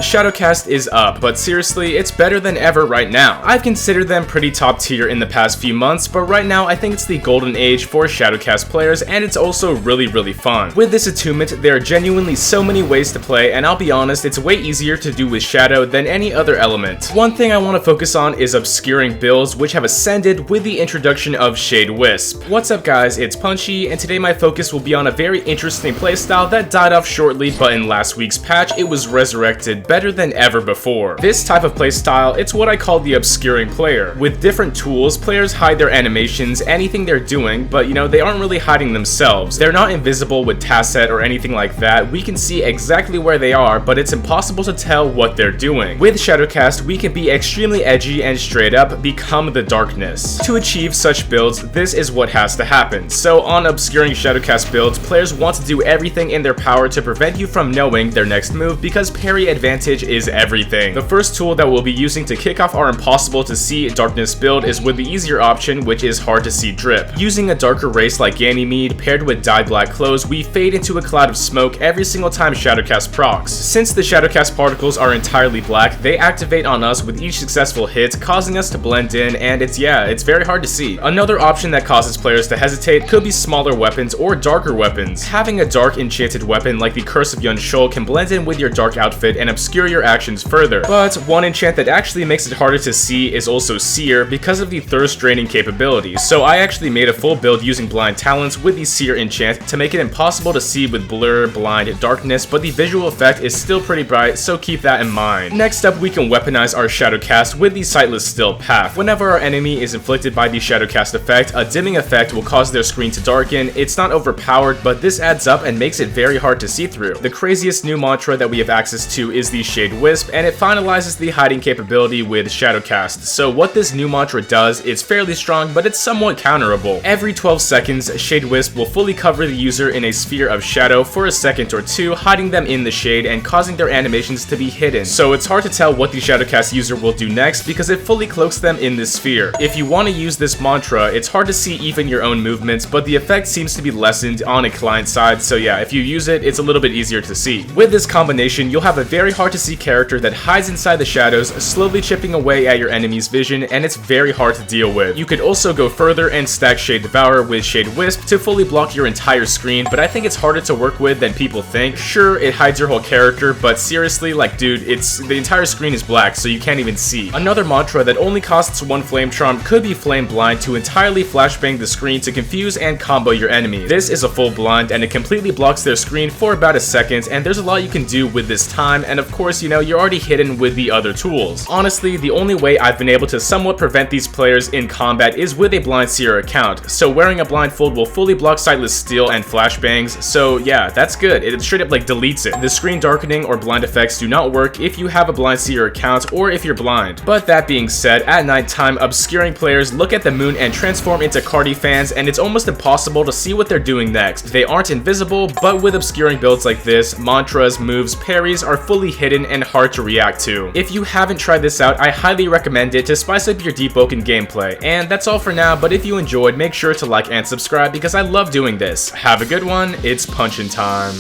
Shadowcast is up, but seriously, it's better than ever right now. I've considered them pretty top tier in the past few months, but right now I think it's the golden age for Shadowcast players, and it's also really fun. With this attunement, there are genuinely so many ways to play, and I'll be honest, it's way easier to do with Shadow than any other element. One thing I want to focus on is obscuring builds, which have ascended with the introduction of Shade Wisp. What's up guys, it's Punchy, and today my focus will be on a very interesting playstyle that died off shortly, but in last week's patch, it was resurrected better than ever before. This type of playstyle, it's what I call the obscuring player. With different tools, players hide their animations, anything they're doing, but they aren't really hiding themselves. They're not invisible with Tasset or anything like that. We can see exactly where they are, but it's impossible to tell what they're doing. With Shadowcast, we can be extremely edgy and straight up become the darkness. To achieve such builds, this is what has to happen. So on obscuring Shadowcast builds, players want to do everything in their power to prevent you from knowing their next move because parry advantage is everything. The first tool that we'll be using to kick off our impossible to see darkness build is with the easier option, which is hard to see drip. Using a darker race like Ganymede paired with dyed black clothes, we fade into a cloud of smoke every single time Shadowcast procs. Since the Shadowcast particles are entirely black, they activate on us with each successful hit, causing us to blend in, and it's very hard to see. Another option that causes players to hesitate could be smaller weapons or darker weapons. Having a dark enchanted weapon like the Curse of Yun Shol can blend in with your dark outfit and obscure your actions further. But one enchant that actually makes it harder to see is also Seer because of the thirst draining capability. So I actually made a full build using blind talents with the Seer enchant to make it impossible to see with blur, blind, darkness, but the visual effect is still pretty bright, so keep that in mind. Next up, we can weaponize our Shadowcast with the Sightless Still path. Whenever our enemy is inflicted by the Shadowcast effect, a dimming effect will cause their screen to darken. It's not overpowered, but this adds up and makes it very hard to see through. The craziest new mantra that we have access to is the Shade Wisp, and it finalizes the hiding capability with Shadowcast. So what this new mantra does is fairly strong, but it's somewhat counterable. Every 12 seconds, Shade Wisp will fully cover the user in a sphere of shadow for a second or two, hiding them in the shade and causing their animations to be hidden. So it's hard to tell what the Shadowcast user will do next because it fully cloaks them in this sphere. If you want to use this mantra, it's hard to see even your own movements, but the effect seems to be lessened on a client side, so yeah, if you use it, it's a little bit easier to see. With this combination, you'll have a very hard to see character that hides inside the shadows, slowly chipping away at your enemy's vision, and it's very hard to deal with. You could also go further and stack Shade Devourer with Shade Wisp to fully block your entire screen, but I think it's harder to work with than people think. Sure, it hides your whole character, but seriously, dude, the entire screen is black, so you can't even see. Another mantra that only costs one Flame Charm could be Flame Blind to entirely flashbang the screen to confuse and combo your enemy. This is a full blind, and it completely blocks their screen for about a second, and there's a lot you can do with this time, and of course, you're already hidden with the other tools. Honestly, the only way I've been able to somewhat prevent these players in combat is with a Blind Seer account, so wearing a blindfold will fully block Sightless Steel and flashbangs, so yeah, that's good. It straight up deletes it. The screen darkening or blind effects do not work if you have a Blind Seer account or if you're blind. But that being said, at nighttime, obscuring players look at the moon and transform into Cardi fans, and it's almost impossible to see what they're doing next. They aren't invisible, but with obscuring builds like this, mantras, moves, parries are fully hidden and hard to react to. If you haven't tried this out, I highly recommend it to spice up your Deepwoken gameplay. And that's all for now, but if you enjoyed, make sure to like and subscribe because I love doing this. Have a good one, it's punchin' time.